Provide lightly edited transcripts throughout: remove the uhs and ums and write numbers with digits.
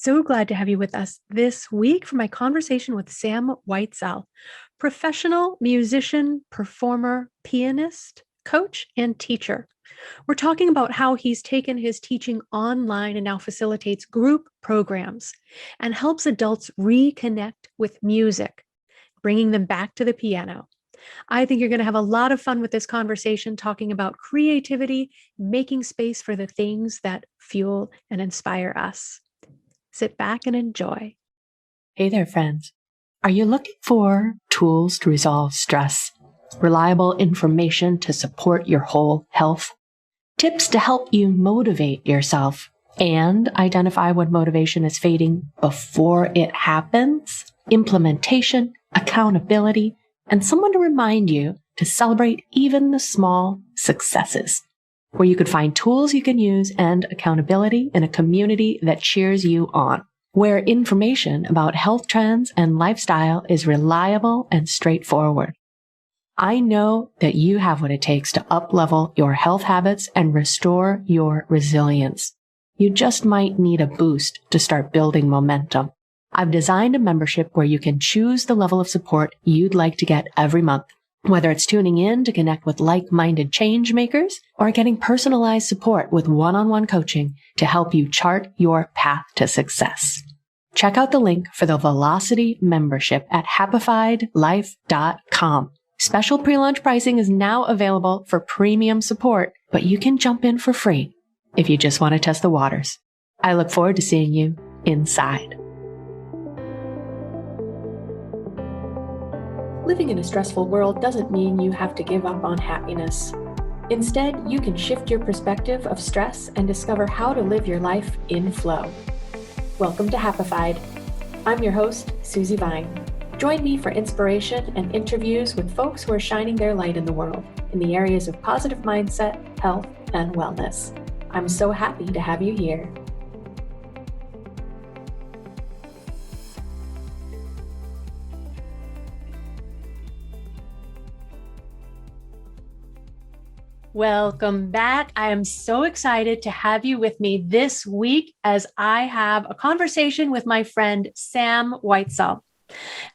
so glad to have you with us this week for my conversation with Sam Whitesell, professional musician, performer, pianist, coach, and teacher. We're talking about how he's taken his teaching online and now facilitates group programs and helps adults reconnect with music, bringing them back to the piano. I think you're going to have a lot of fun with this conversation, talking about creativity, making space for the things that fuel and inspire us. Sit back and enjoy. Hey there, friends. Are you looking for tools to resolve stress, reliable information to support your whole health, tips to help you motivate yourself, and identify when motivation is fading before it happens, implementation, accountability, and someone to remind you to celebrate even the small successes, where you could find tools you can use and accountability in a community that cheers you on, where information about health trends and lifestyle is reliable and straightforward. I know that you have what it takes to up-level your health habits and restore your resilience. You just might need a boost to start building momentum. I've designed a membership where you can choose the level of support you'd like to get every month, whether it's tuning in to connect with like-minded change makers or getting personalized support with one-on-one coaching to help you chart your path to success. Check out the link for the Velocity membership at happifiedlife.com. Special pre-launch pricing is now available for premium support, but you can jump in for free if you just want to test the waters. I look forward to seeing you inside. Living in a stressful world doesn't mean you have to give up on happiness. Instead, you can shift your perspective of stress and discover how to live your life in flow. Welcome to Happified. I'm your host, Susi Vine. Join me for inspiration and interviews with folks who are shining their light in the world in the areas of positive mindset, health, and wellness. I'm so happy to have you here. Welcome back. I am so excited to have you with me this week as I have a conversation with my friend, Sam Whitesell.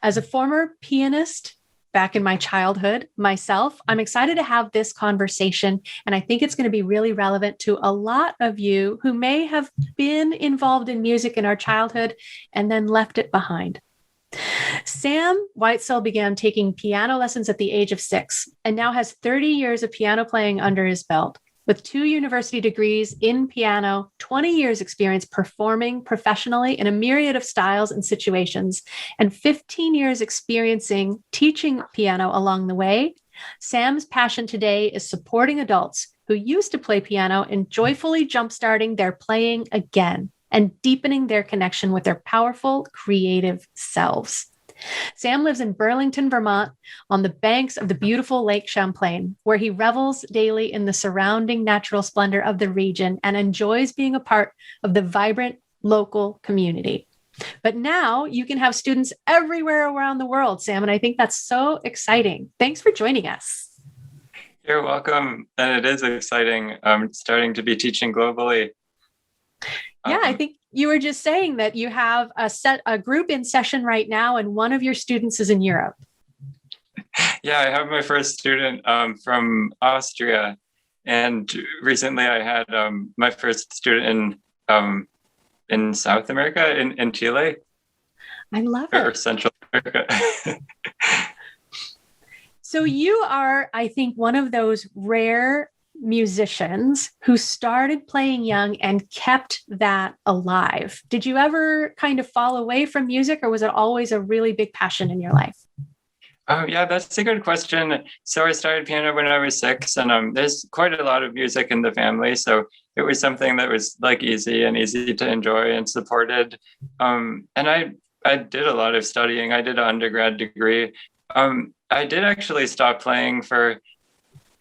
As a former pianist back in my childhood myself, I'm excited to have this conversation, and I think it's going to be really relevant to a lot of you who may have been involved in music in our childhood and then left it behind. Sam Whitesell began taking piano lessons at the age of 6 and now has 30 years of piano playing under his belt. With 2 university degrees in piano, 20 years experience performing professionally in a myriad of styles and situations, and 15 years experiencing teaching piano along the way, Sam's passion today is supporting adults who used to play piano in joyfully jumpstarting their playing again and deepening their connection with their powerful, creative selves. Sam lives in Burlington, Vermont, on the banks of the beautiful Lake Champlain, where he revels daily in the surrounding natural splendor of the region and enjoys being a part of the vibrant local community. But now you can have students everywhere around the world, Sam, and I think that's so exciting. Thanks for joining us. You're welcome. And it is exciting. I'm starting to be teaching globally. Yeah, I think you were just saying that you have a group in session right now, and one of your students is in Europe. Yeah, I have my first student from Austria, and recently I had my first student in South America, in Chile. I love it. Or Central America. So you are, I think, one of those rare musicians who started playing young and kept that alive. Did you ever kind of fall away from music, or was it always a really big passion in your life? Yeah, that's a good question. So I started piano when I was 6, and there's quite a lot of music in the family. So it was something that was like easy to enjoy and supported. And I did a lot of studying. I did an undergrad degree. I did actually stop playing for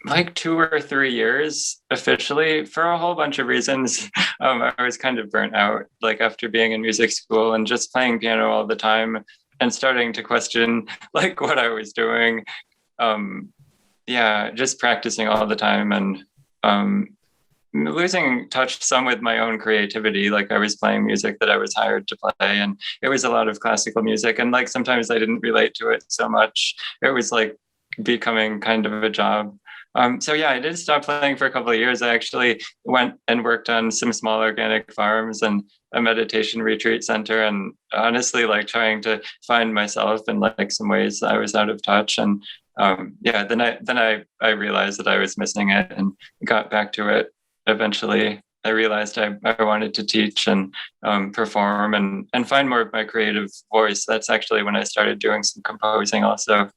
like 2 or 3 years officially for a whole bunch of reasons. I was kind of burnt out, like after being in music school and just playing piano all the time and starting to question like what I was doing. Just practicing all the time. And losing touch some with my own creativity. Like I was playing music that I was hired to play, and it was a lot of classical music. And like sometimes I didn't relate to it so much. It was like becoming kind of a job. So yeah, I did stop playing for a couple of years. I actually went and worked on some small organic farms and a meditation retreat center, and honestly, like trying to find myself in like some ways I was out of touch. And yeah, then I realized that I was missing it and got back to it. Eventually, I realized I wanted to teach and perform and find more of my creative voice. That's actually when I started doing some composing also.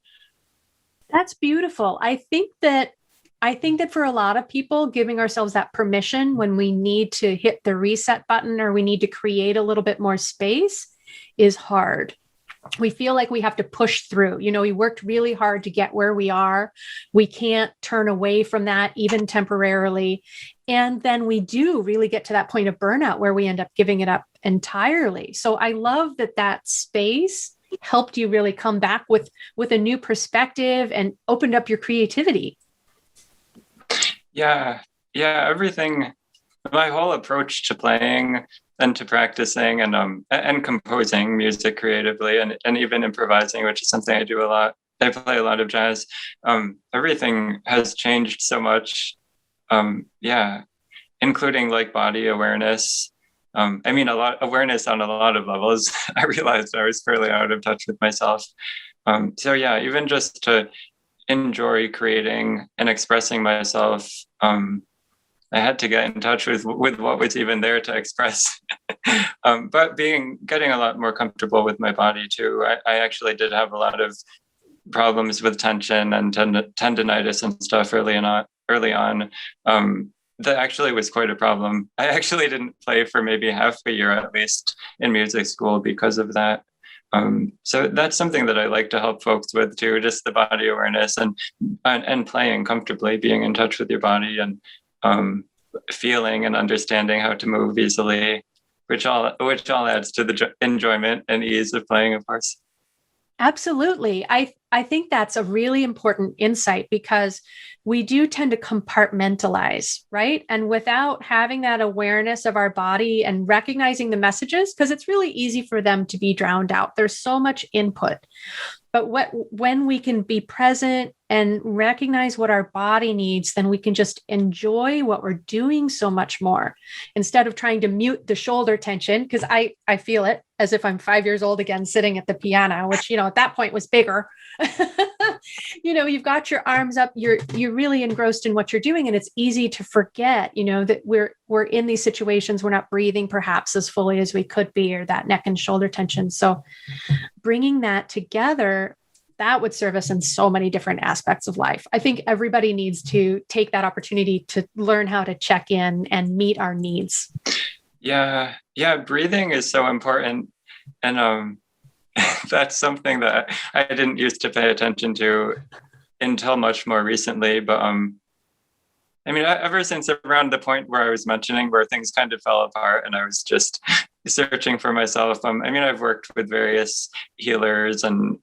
That's beautiful. I think that for a lot of people, giving ourselves that permission when we need to hit the reset button or we need to create a little bit more space is hard. We feel like we have to push through. We worked really hard to get where we are. We can't turn away from that even temporarily. And then we do really get to that point of burnout where we end up giving it up entirely. So I love that space helped you really come back with a new perspective and opened up your creativity. Yeah, everything, my whole approach to playing and to practicing and composing music creatively and even improvising, which is something I do a lot. I play a lot of jazz. Everything has changed so much. Yeah, including like body awareness. I mean, a lot awareness on a lot of levels. I realized I was fairly out of touch with myself. So yeah, even just to enjoy creating and expressing myself, I had to get in touch with what was even there to express. But getting a lot more comfortable with my body too. I actually did have a lot of problems with tension and tendonitis and stuff early on. That actually was quite a problem. I actually didn't play for maybe half a year at least in music school because of that. So that's something that I like to help folks with too, just the body awareness and playing comfortably, being in touch with your body and feeling and understanding how to move easily, which all adds to the enjoyment and ease of playing, of course. Absolutely. I think that's a really important insight because we do tend to compartmentalize, right? And without having that awareness of our body and recognizing the messages, because it's really easy for them to be drowned out. There's so much input. But when we can be present and recognize what our body needs, then we can just enjoy what we're doing so much more instead of trying to mute the shoulder tension. Because I feel it as if I'm 5 years old again, sitting at the piano, which, at that point was bigger. You've got your arms up, you're really engrossed in what you're doing. And it's easy to forget, that we're in these situations, we're not breathing perhaps as fully as we could be, or that neck and shoulder tension. So bringing that together, that would serve us in so many different aspects of life. I think everybody needs to take that opportunity to learn how to check in and meet our needs. Yeah. Breathing is so important. And that's something that I didn't used to pay attention to until much more recently. But I mean, ever since around the point where I was mentioning where things kind of fell apart and I was just searching for myself. I mean, I've worked with various healers and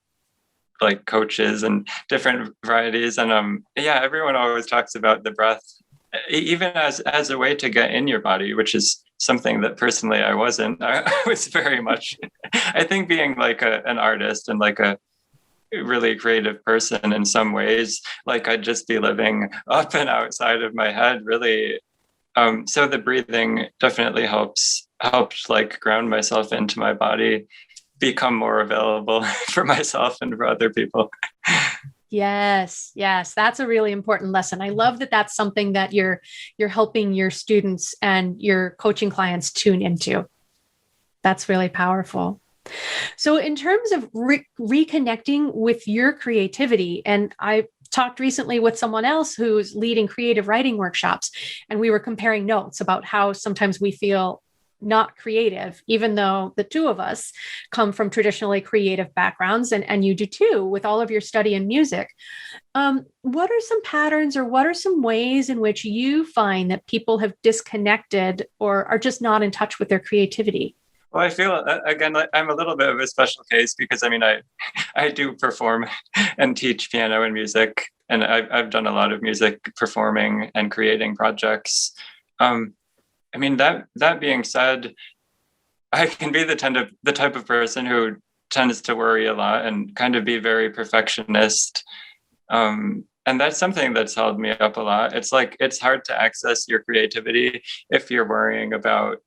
like coaches and different varieties. And everyone always talks about the breath, even as a way to get in your body, which is something that personally I wasn't. I was very much, I think, being like an artist and like a really creative person in some ways, like I'd just be living up and outside of my head, really. So the breathing definitely helped like ground myself into my body, become more available for myself and for other people. Yes. That's a really important lesson. I love that that's something that you're helping your students and your coaching clients tune into. That's really powerful. So in terms of reconnecting with your creativity, and I talked recently with someone else who's leading creative writing workshops, and we were comparing notes about how sometimes we feel not creative, even though the two of us come from traditionally creative backgrounds, and you do too with all of your study in music. What are some patterns or what are some ways in which you find that people have disconnected or are just not in touch with their creativity? Well, I feel, again, like I'm a little bit of a special case because, I mean, I do perform and teach piano and music, and I've done a lot of music performing and creating projects. I mean, that being said, I can be the type of person who tends to worry a lot and kind of be very perfectionist. And that's something that's held me up a lot. It's like it's hard to access your creativity if you're worrying about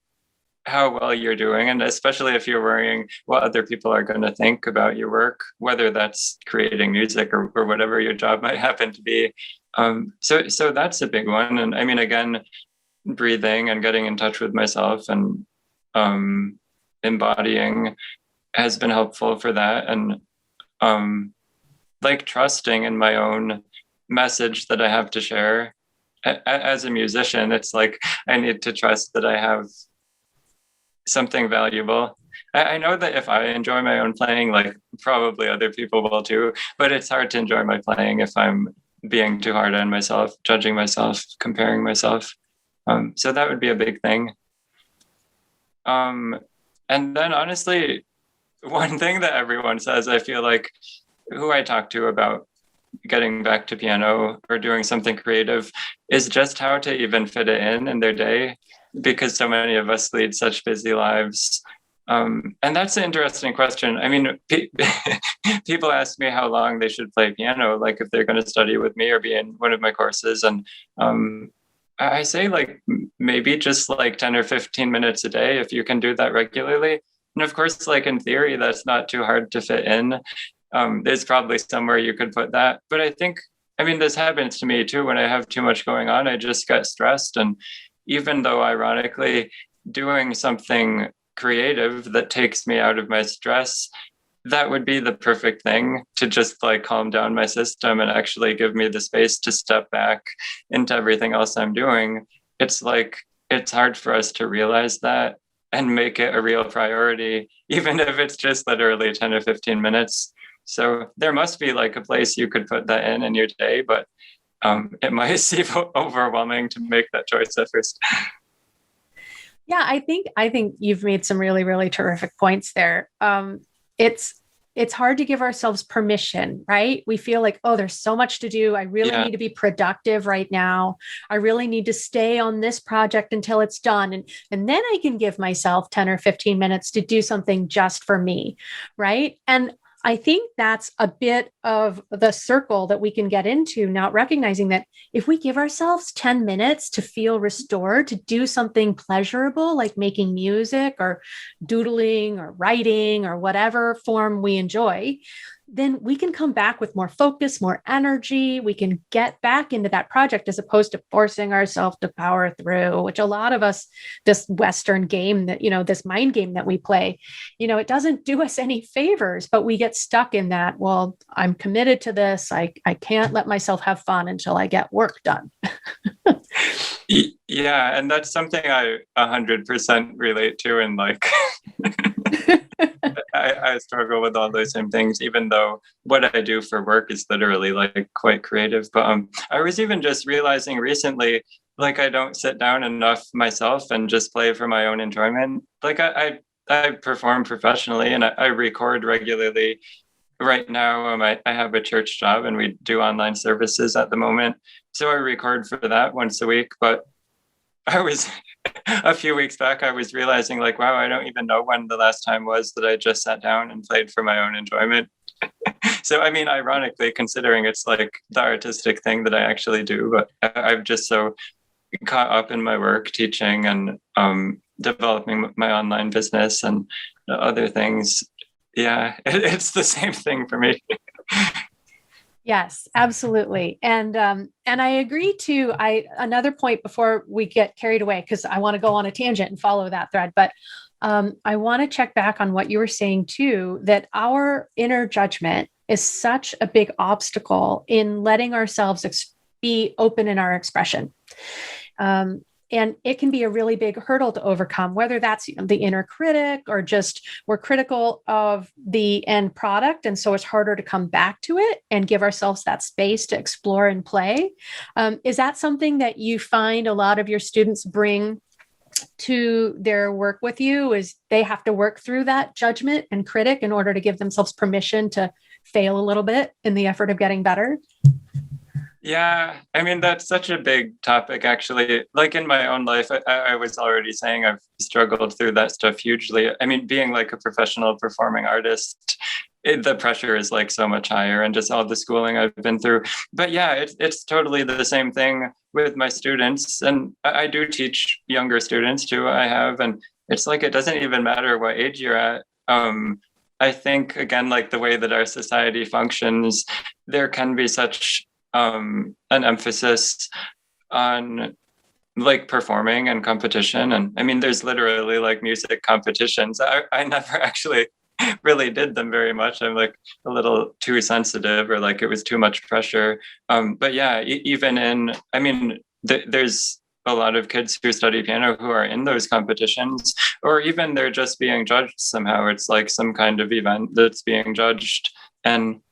how well you're doing, and especially if you're worrying what other people are going to think about your work, whether that's creating music or whatever your job might happen to be. So that's a big one. And I mean, again, breathing and getting in touch with myself and embodying has been helpful for that. And like trusting in my own message that I have to share. As a musician, it's like I need to trust that I have something valuable. I know that if I enjoy my own playing, like probably other people will too, but it's hard to enjoy my playing if I'm being too hard on myself, judging myself, comparing myself. So that would be a big thing. And then honestly, one thing that everyone says, I feel like who I talk to about getting back to piano or doing something creative is just how to even fit it in their day, because so many of us lead such busy lives. And that's an interesting question. I mean, people ask me how long they should play piano, like if they're going to study with me or be in one of my courses. And I say like maybe just like 10 or 15 minutes a day, if you can do that regularly. And of course, like in theory, that's not too hard to fit in. There's probably somewhere you could put that. But I think, I mean, this happens to me too. When I have too much going on, I just get stressed. And even though ironically, doing something creative that takes me out of my stress, that would be the perfect thing to just like calm down my system and actually give me the space to step back into everything else I'm doing. It's like, it's hard for us to realize that and make it a real priority, even if it's just literally 10 or 15 minutes. So there must be like a place you could put that in your day, but it might seem overwhelming to make that choice at first. Yeah, I think you've made some really, really terrific points there. It's hard to give ourselves permission, right? We feel like, oh, there's so much to do. I really need to be productive right now. I really need to stay on this project until it's done. And then I can give myself 10 or 15 minutes to do something just for me, right? And I think that's a bit of the circle that we can get into, not recognizing that if we give ourselves 10 minutes to feel restored, to do something pleasurable, like making music or doodling or writing or whatever form we enjoy, then we can come back with more focus, more energy. We can get back into that project as opposed to forcing ourselves to power through, which a lot of us, this Western game that, this mind game that we play, it doesn't do us any favors, but we get stuck in that. Well, I'm committed to this. I can't let myself have fun until I get work done. Yeah. And that's something I 100% relate to. And like, I struggle with all those same things, even though what I do for work is literally like quite creative. But I was even just realizing recently, like I don't sit down enough myself and just play for my own enjoyment. Like I perform professionally and I record regularly. Right now, I have a church job and we do online services at the moment. So I record for that once a week. But I was a few weeks back, I was realizing like, wow, I don't even know when the last time was that I just sat down and played for my own enjoyment. So, I mean, ironically, considering it's like the artistic thing that I actually do, but I'm just so caught up in my work, teaching and developing my online business and other things. Yeah, it's the same thing for me. Yes, absolutely. And I agree too. Another point before we get carried away, because I want to go on a tangent and follow that thread, but I want to check back on what you were saying too, that our inner judgment is such a big obstacle in letting ourselves be open in our expression. And it can be a really big hurdle to overcome, whether that's the inner critic or just we're critical of the end product. And so it's harder to come back to it and give ourselves that space to explore and play. Is that something that you find a lot of your students bring to their work with you, is they have to work through that judgment and critic in order to give themselves permission to fail a little bit in the effort of getting better? Yeah, I mean, that's such a big topic, actually. Like in my own life, I was already saying I've struggled through that stuff hugely. I mean, being like a professional performing artist, the pressure is like so much higher, and just all the schooling I've been through. But yeah, it's totally the same thing with my students. And I do teach younger students too, I have. And it's like, it doesn't even matter what age you're at. I think, again, like the way that our society functions, there can be such an emphasis on like performing and competition. And I mean, there's literally like music competitions. I never actually really did them very much. I'm like a little too sensitive, or like it was too much pressure. But yeah, even in, I mean, there's a lot of kids who study piano who are in those competitions, or even they're just being judged somehow. It's like some kind of event that's being judged. And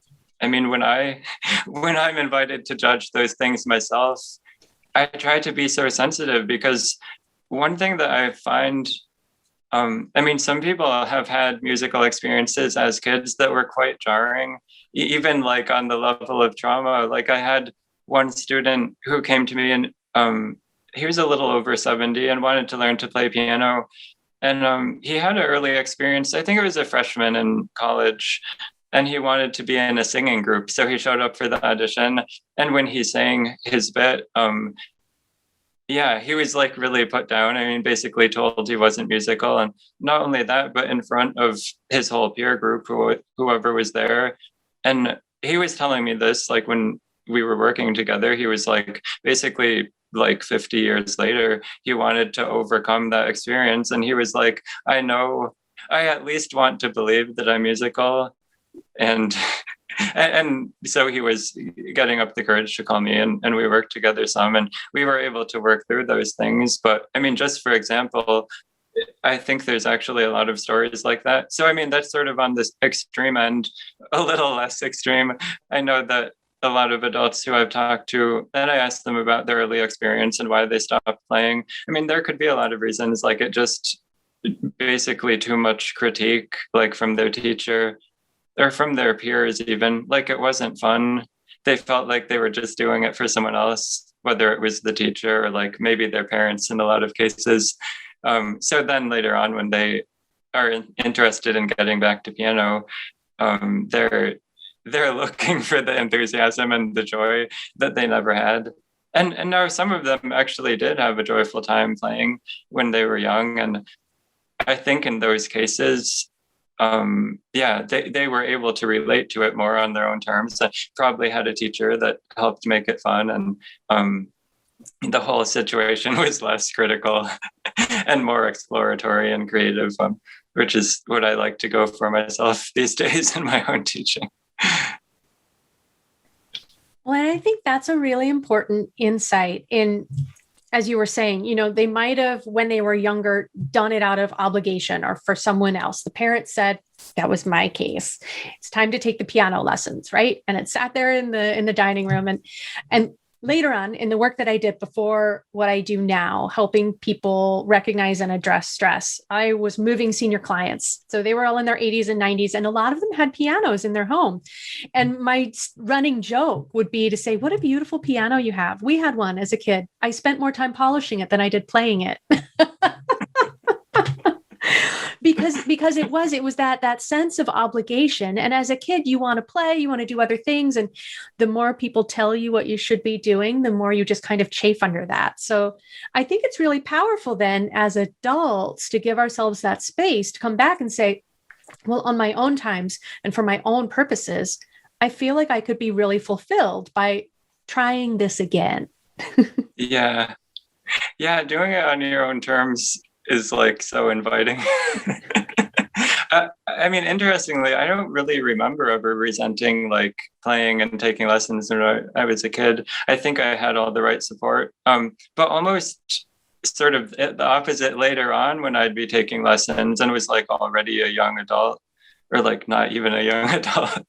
I mean, when I'm invited to judge those things myself, I try to be so sensitive, because one thing that I find, I mean, some people have had musical experiences as kids that were quite jarring, even like on the level of trauma. Like I had one student who came to me, and he was a little over 70 and wanted to learn to play piano. And he had an early experience. I think it was a freshman in college, and he wanted to be in a singing group. So he showed up for the audition. And when he sang his bit, yeah, he was like really put down. I mean, basically told he wasn't musical. And not only that, but in front of his whole peer group, whoever was there. And he was telling me this, like when we were working together, he was like, basically, like 50 years later, he wanted to overcome that experience. And he was like, I know, I at least want to believe that I'm musical. And and so he was getting up the courage to call me, and we worked together some, and we were able to work through those things. But I mean, just for example, I think there's actually a lot of stories like that. So I mean, that's sort of on this extreme end, a little less extreme. I know that a lot of adults who I've talked to, and I asked them about their early experience and why they stopped playing. I mean, there could be a lot of reasons, like it just basically too much critique, like from their teacher or from their peers, even. Like it wasn't fun. They felt like they were just doing it for someone else, whether it was the teacher or like maybe their parents in a lot of cases. So then later on, when they are interested in getting back to piano, they're looking for the enthusiasm and the joy that they never had. And now some of them actually did have a joyful time playing when they were young. And I think in those cases, yeah, they were able to relate to it more on their own terms. I probably had a teacher that helped make it fun, and the whole situation was less critical and more exploratory and creative, which is what I like to go for myself these days in my own teaching. Well, and I think that's a really important insight in, as you were saying, they might have, when they were younger, done it out of obligation or for someone else. The parent said, that was my case, it's time to take the piano lessons, right? And it sat there in the dining room. And later on in the work that I did before what I do now, helping people recognize and address stress, I was moving senior clients. So they were all in their 80s and 90s, and a lot of them had pianos in their home. And my running joke would be to say, what a beautiful piano you have. We had one as a kid. I spent more time polishing it than I did playing it. because it was that sense of obligation. And as a kid, you want to play, you want to do other things. And the more people tell you what you should be doing, the more you just kind of chafe under that. So I think it's really powerful then as adults to give ourselves that space to come back and say, well, on my own times and for my own purposes, I feel like I could be really fulfilled by trying this again. Yeah. Yeah, doing it on your own terms is like so inviting. I mean, interestingly, I don't really remember ever resenting like playing and taking lessons when I was a kid. I think I had all the right support, but almost sort of the opposite later on when I'd be taking lessons and was like already a young adult, or like not even a young adult.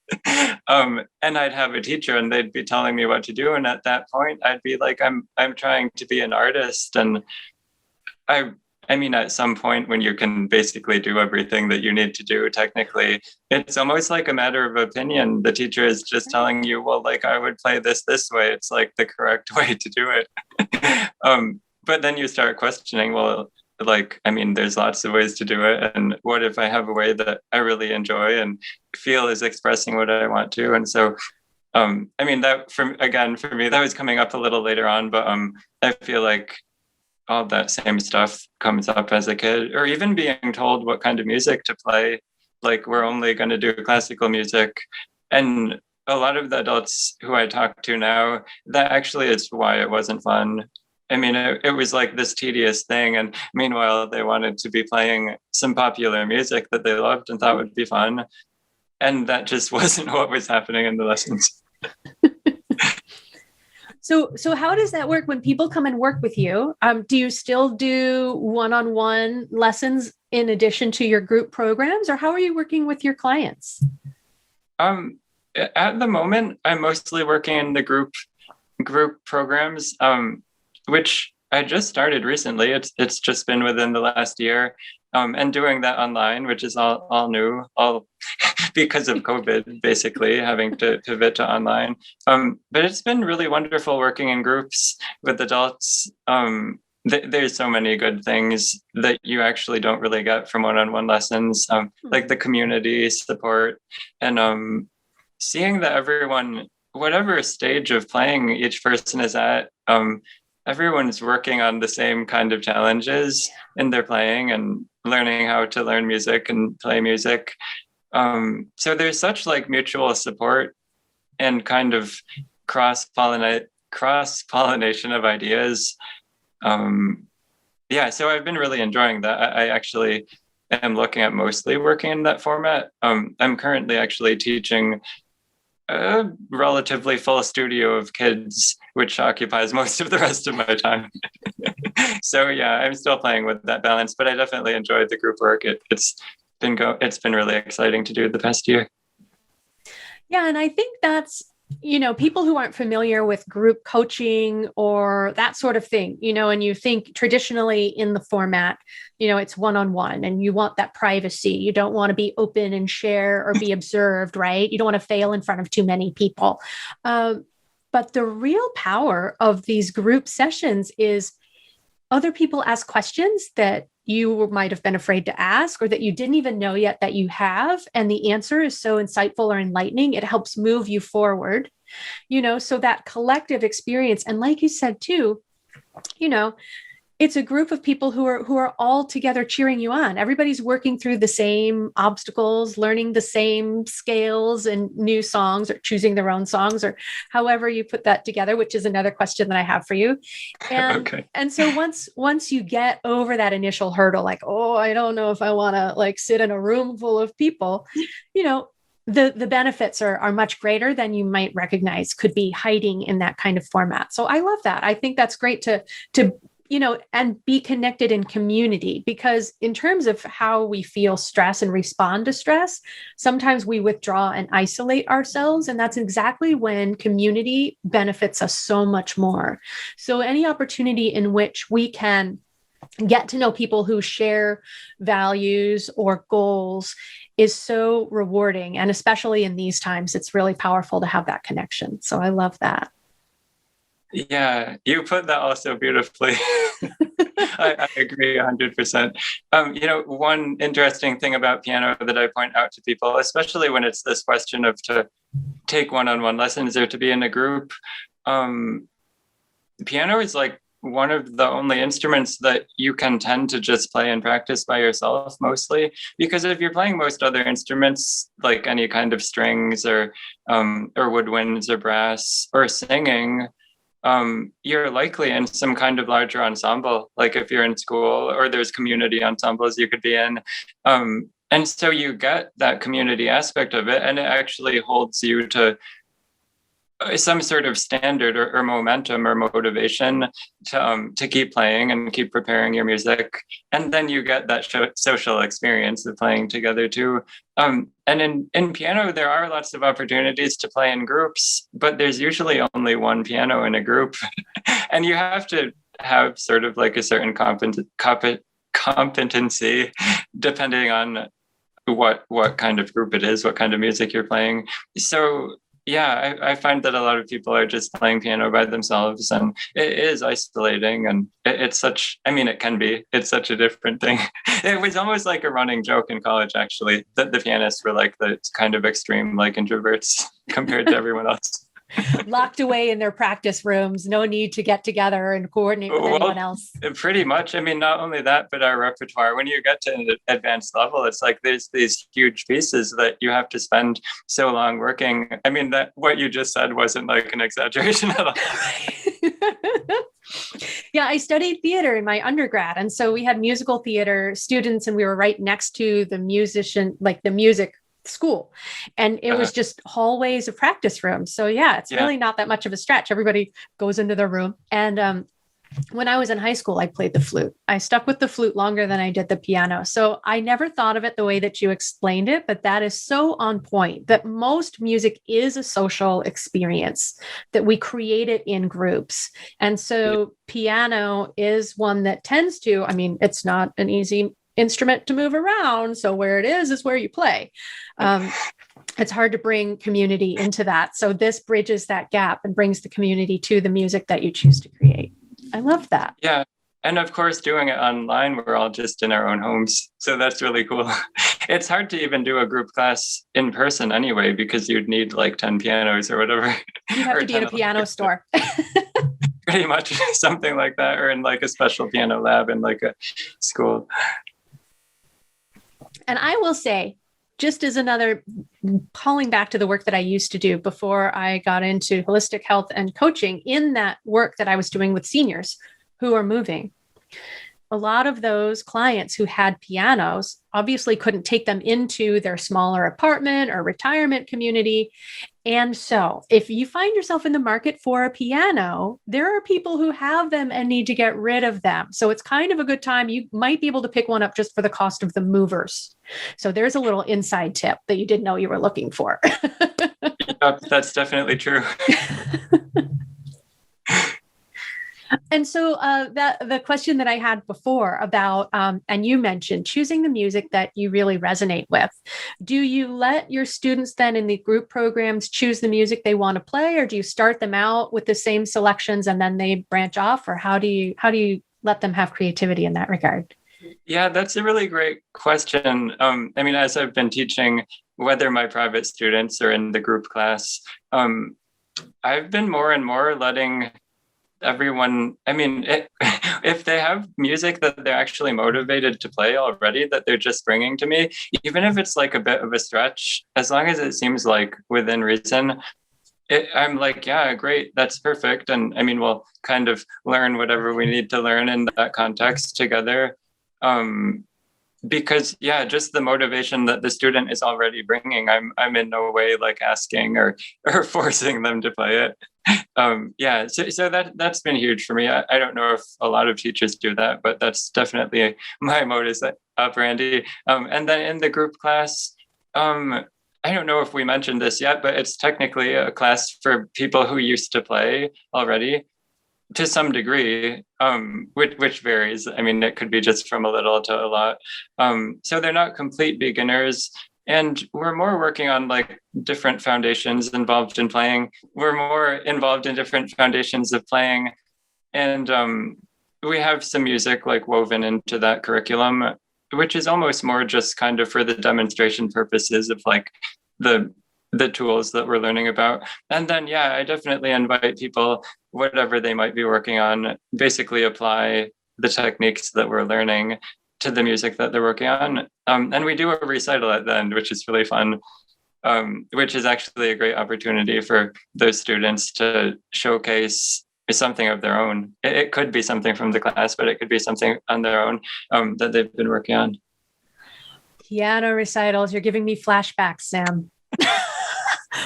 And I'd have a teacher and they'd be telling me what to do. And at that point, I'd be like, I'm trying to be an artist, and I I mean, at some point when you can basically do everything that you need to do technically, it's almost like a matter of opinion. The teacher is just telling you, well, like, I would play this way. It's like the correct way to do it. But then you start questioning, well, like, I mean, there's lots of ways to do it. And what if I have a way that I really enjoy and feel is expressing what I want to? And so, I mean, that for me, that was coming up a little later on, but I feel like all that same stuff comes up as a kid, or even being told what kind of music to play. Like, we're only going to do classical music. And a lot of the adults who I talk to now, that actually is why it wasn't fun. I mean, it was like this tedious thing. And meanwhile, they wanted to be playing some popular music that they loved and thought would be fun. And that just wasn't what was happening in the lessons. So how does that work when people come and work with you? Do you still do one-on-one lessons in addition to your group programs, or how are you working with your clients? At the moment, I'm mostly working in the group programs, which I just started recently. It's just been within the last year, and doing that online, which is all new, all because of COVID, basically having to pivot to online. But it's been really wonderful working in groups with adults. There's so many good things that you actually don't really get from one-on-one lessons, like the community support and seeing that everyone, whatever stage of playing each person is at, everyone's working on the same kind of challenges in their playing and learning how to learn music and play music. So there's such like mutual support and kind of cross-pollination of ideas. So I've been really enjoying that. I actually am looking at mostly working in that format. I'm currently actually teaching a relatively full studio of kids, which occupies most of the rest of my time. So yeah, I'm still playing with that balance, but I definitely enjoyed the group work. It's been really exciting to do the past year. Yeah, and I think that's, people who aren't familiar with group coaching or that sort of thing, and you think traditionally in the format, it's one-on-one and you want that privacy. You don't want to be open and share or be observed, right? You don't want to fail in front of too many people. But the real power of these group sessions is other people ask questions that you might have been afraid to ask or that you didn't even know yet that you have. And the answer is so insightful or enlightening. It helps move you forward, so that collective experience. And like you said, too, it's a group of people who are all together cheering you on. Everybody's working through the same obstacles, learning the same scales and new songs or choosing their own songs or however you put that together, which is another question that I have for you. And, Okay. And so once you get over that initial hurdle, like, oh, I don't know if I want to like sit in a room full of people, the benefits are much greater than you might recognize could be hiding in that kind of format. So I love that. I think that's great to and be connected in community, because in terms of how we feel stress and respond to stress, sometimes we withdraw and isolate ourselves. And that's exactly when community benefits us so much more. So any opportunity in which we can get to know people who share values or goals is so rewarding. And especially in these times, it's really powerful to have that connection. So I love that. Yeah, you put that also beautifully. I agree 100%. One interesting thing about piano that I point out to people, especially when it's this question of to take one-on-one lessons or to be in a group, piano is like one of the only instruments that you can tend to just play and practice by yourself mostly, because if you're playing most other instruments, like any kind of strings or woodwinds or brass or singing, you're likely in some kind of larger ensemble, like if you're in school or there's community ensembles you could be in. And so you get that community aspect of it, and it actually holds you to some sort of standard or momentum or motivation to keep playing and keep preparing your music. And then you get that social experience of playing together too. And in piano, there are lots of opportunities to play in groups, but there's usually only one piano in a group. And you have to have sort of like a certain competency, depending on what kind of group it is, what kind of music you're playing. So yeah, I find that a lot of people are just playing piano by themselves, and it is isolating, and it's such, I mean, it can be, it's such a different thing. It was almost like a running joke in college, actually, that the pianists were like the kind of extreme, like introverts compared to everyone else. Locked away in their practice rooms, no need to get together and coordinate with anyone else. Pretty much. I mean, not only that, but our repertoire, when you get to an advanced level, it's like there's these huge pieces that you have to spend so long working. I mean, that what you just said wasn't like an exaggeration at all. Yeah, I studied theater in my undergrad. And so we had musical theater students, and we were right next to the music school, and it was just hallways of practice rooms. So yeah, it's really not that much of a stretch. Everybody goes into their room. And when I was in high school, I played the flute. I stuck with the flute longer than I did the piano. So I never thought of it the way that you explained it, but that is so on point, that most music is a social experience, that we create it in groups. And so piano is one that tends to, I mean, it's not an easy instrument to move around. So where it is where you play. It's hard to bring community into that. So this bridges that gap and brings the community to the music that you choose to create. I love that. Yeah. And of course, doing it online, we're all just in our own homes. So that's really cool. It's hard to even do a group class in person anyway, because you'd need like 10 pianos or whatever. You have to be in a piano store. Pretty much something like that, or in like a special piano lab in like a school. And I will say, just as another calling back to the work that I used to do before I got into holistic health and coaching, in that work that I was doing with seniors who are moving, a lot of those clients who had pianos obviously couldn't take them into their smaller apartment or retirement community. And so if you find yourself in the market for a piano, there are people who have them and need to get rid of them. So it's kind of a good time. You might be able to pick one up just for the cost of the movers. So there's a little inside tip that you didn't know you were looking for. Yep, that's definitely true. And so the question that I had before about, and you mentioned choosing the music that you really resonate with. Do you let your students then in the group programs choose the music they want to play, or do you start them out with the same selections and then they branch off, or how do you let them have creativity in that regard? Yeah, that's a really great question. I mean, as I've been teaching, whether my private students or in the group class, I've been more and more letting everyone, I mean, if they have music that they're actually motivated to play already, that they're just bringing to me, even if it's like a bit of a stretch, as long as it seems like within reason, I'm like, yeah, great, that's perfect. And I mean, we'll kind of learn whatever we need to learn in that context together. Because yeah, just the motivation that the student is already bringing, I'm in no way like asking or forcing them to play it. Yeah, so that's been huge for me. I don't know if a lot of teachers do that, but that's definitely my modus operandi. And then in the group class, I don't know if we mentioned this yet, but it's technically a class for people who used to play already, to some degree, which varies. I mean, it could be just from a little to a lot. So they're not complete beginners. And we're more working on like different foundations involved in playing. We're more involved in different foundations of playing. And we have some music like woven into that curriculum, which is almost more just kind of for the demonstration purposes of like the tools that we're learning about. And then, yeah, I definitely invite people, whatever they might be working on, basically apply the techniques that we're learning to the music that they're working on. And we do a recital at the end, which is really fun, which is actually a great opportunity for those students to showcase something of their own. It could be something from the class, but it could be something on their own that they've been working on. Piano recitals, you're giving me flashbacks, Sam.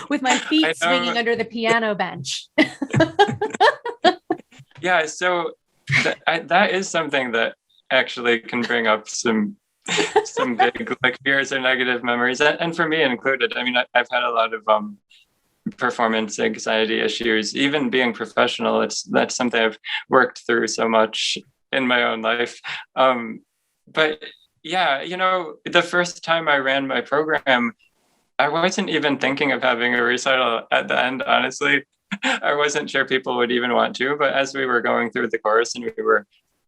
With my feet swinging under the piano bench. Yeah, so that is something that actually can bring up some big like fears or negative memories, and for me included. I mean, I've had a lot of performance anxiety issues, even being professional. That's something I've worked through so much in my own life. but yeah, the first time I ran my program, I wasn't even thinking of having a recital at the end, honestly. I wasn't sure people would even want to, but as we were going through the course and we were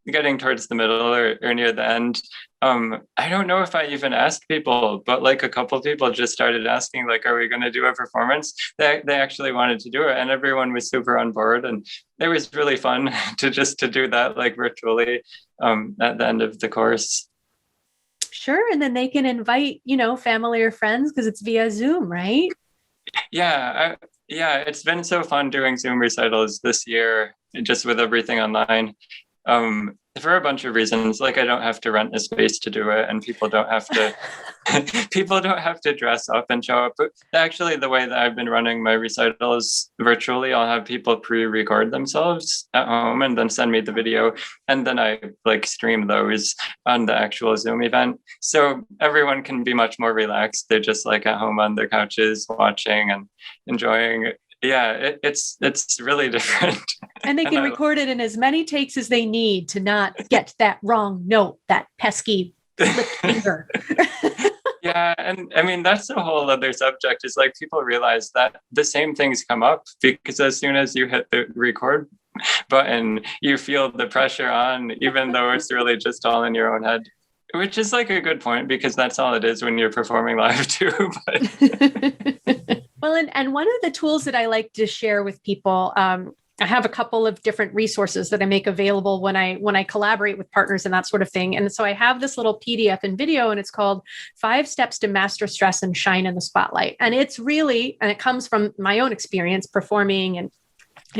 getting towards the middle or near the end, I don't know if I even asked people, but like a couple of people just started asking, like, are we going to do a performance? They actually wanted to do it, and everyone was super on board, and it was really fun to do that like virtually at the end of the course. Sure. And then they can invite, family or friends because it's via Zoom, right? Yeah, it's been so fun doing Zoom recitals this year, just with everything online. For a bunch of reasons, like I don't have to rent a space to do it, and people don't have to people don't have to dress up and show up. But actually, the way that I've been running my recitals virtually, I'll have people pre-record themselves at home and then send me the video, and then I like stream those on the actual Zoom event. So everyone can be much more relaxed. They're just like at home on their couches watching and enjoying. Yeah, it's really different. And they can record it in as many takes as they need to not get that wrong note, that pesky flipped finger. Yeah, and I mean that's a whole other subject. Is like people realize that the same things come up because as soon as you hit the record button, you feel the pressure on, even though it's really just all in your own head. Which is like a good point because that's all it is when you're performing live too. Well, and one of the tools that I like to share with people, I have a couple of different resources that I make available when I collaborate with partners and that sort of thing. And so I have this little PDF and video, and it's called 5 Steps to Master Stress and Shine in the Spotlight. And it's really, and it comes from my own experience performing and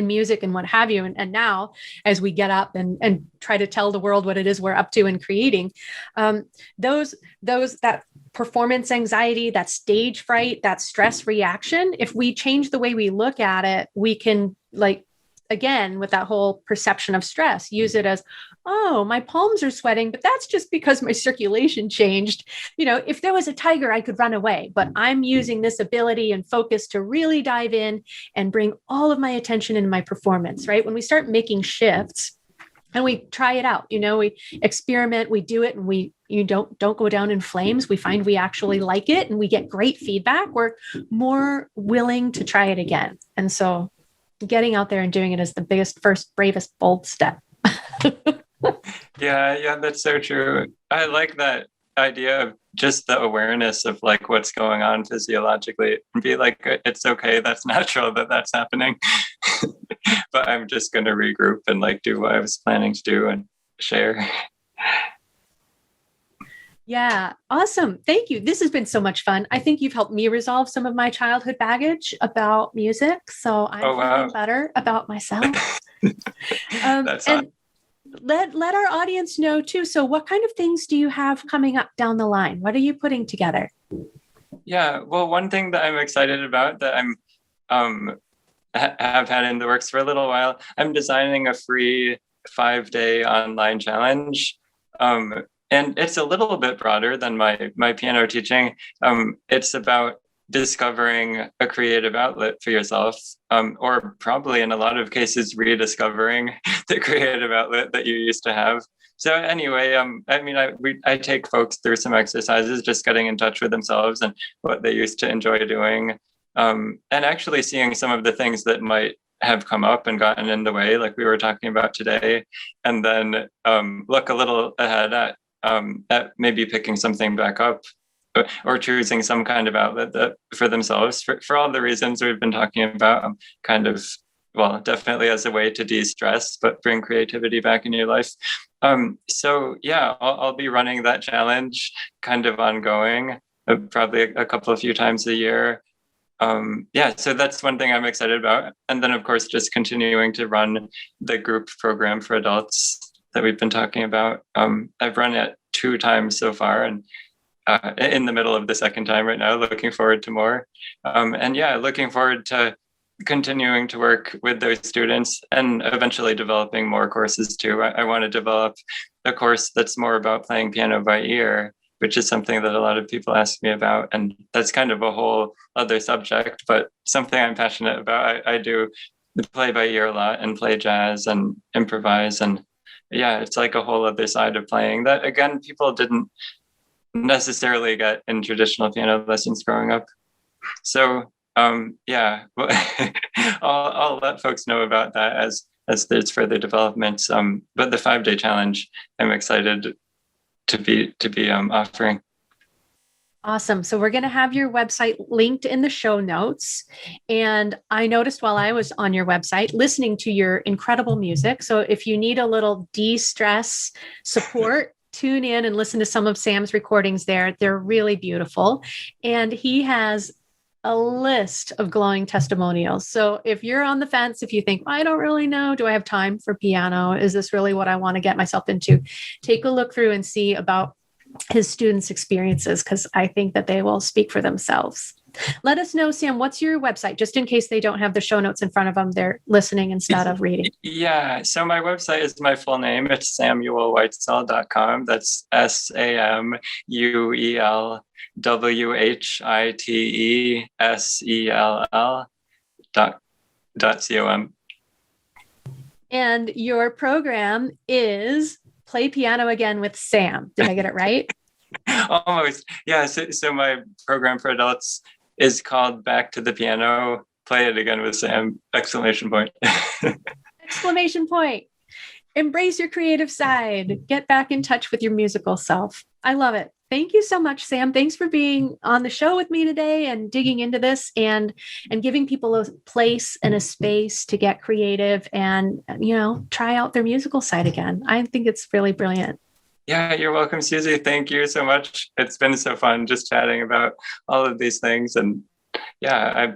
music and what have you. And now as we get up and try to tell the world what it is we're up to and creating, that performance anxiety, that stage fright, that stress reaction, if we change the way we look at it, we can, like, again, with that whole perception of stress, use it as, oh, my palms are sweating, but that's just because my circulation changed. If there was a tiger, I could run away, but I'm using this ability and focus to really dive in and bring all of my attention into my performance, right? When we start making shifts and we try it out, we experiment, we do it, and you don't go down in flames. We find we actually like it and we get great feedback. We're more willing to try it again. And so getting out there and doing it is the biggest, first, bravest, bold step. Yeah, that's so true. I like that idea of just the awareness of like what's going on physiologically and be like, it's okay, that's natural that that's happening. But I'm just going to regroup and like do what I was planning to do and share. Yeah, awesome. Thank you. This has been so much fun. I think you've helped me resolve some of my childhood baggage about music. So I'm feeling better about myself. That's and let our audience know too. So what kind of things do you have coming up down the line? What are you putting together? Yeah, well, one thing that I'm excited about that I'm have had in the works for a little while, I'm designing a free 5-day online challenge. And it's a little bit broader than my piano teaching. It's about discovering a creative outlet for yourself, or probably in a lot of cases, rediscovering the creative outlet that you used to have. So anyway, I take folks through some exercises, just getting in touch with themselves and what they used to enjoy doing, and actually seeing some of the things that might have come up and gotten in the way, like we were talking about today, and then look a little ahead at maybe picking something back up or choosing some kind of outlet that for themselves for all the reasons we've been talking about, kind of, well, definitely as a way to de-stress, but bring creativity back in your life. So yeah, I'll be running that challenge kind of ongoing, probably a few times a year. So that's one thing I'm excited about. And then of course, just continuing to run the group program for adults that we've been talking about. I've run it 2 times so far, and in the middle of the second time right now, looking forward to more. Looking forward to continuing to work with those students and eventually developing more courses too. I want to develop a course that's more about playing piano by ear, which is something that a lot of people ask me about. And that's kind of a whole other subject, but something I'm passionate about. I do play by ear a lot and play jazz and improvise and yeah, it's like a whole other side of playing that, again, people didn't necessarily get in traditional piano lessons growing up. So yeah, well, I'll let folks know about that as there's further developments. But the 5-day challenge, I'm excited to be offering. Awesome. So we're going to have your website linked in the show notes. And I noticed while I was on your website listening to your incredible music. So if you need a little de-stress support, tune in and listen to some of Sam's recordings there. They're really beautiful. And he has a list of glowing testimonials. So if you're on the fence, if you think, I don't really know, do I have time for piano? Is this really what I want to get myself into? Take a look through and see about his students' experiences, because I think that they will speak for themselves. Let us know, Sam, what's your website? Just in case they don't have the show notes in front of them, they're listening instead of reading. Yeah, so my website is my full name. It's samuelwhitesell.com. That's SAMUELWHITESELL.com. And your program is Play Piano Again with Sam. Did I get it right? Almost. Yeah. So my program for adults is called Back to the Piano, Play It Again with Sam! Exclamation point. Exclamation point. Embrace your creative side. Get back in touch with your musical self. I love it. Thank you so much, Sam. Thanks for being on the show with me today and digging into this and giving people a place and a space to get creative and, try out their musical side again. I think it's really brilliant. Yeah, you're welcome, Susie. Thank you so much. It's been so fun just chatting about all of these things. And yeah, I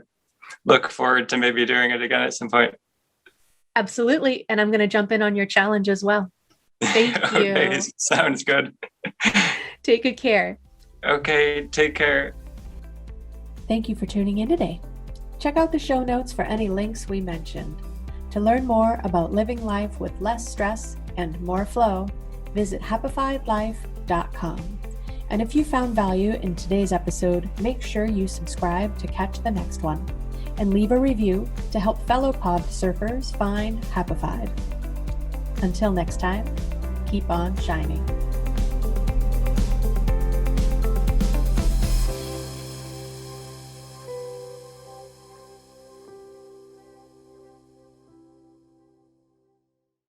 look forward to maybe doing it again at some point. Absolutely. And I'm going to jump in on your challenge as well. Thank you. Okay, sounds good. Take good care. Okay, take care. Thank you for tuning in today. Check out the show notes for any links we mentioned. To learn more about living life with less stress and more flow, visit happifiedlife.com. And if you found value in today's episode, make sure you subscribe to catch the next one and leave a review to help fellow pod surfers find Happified. Until next time, keep on shining.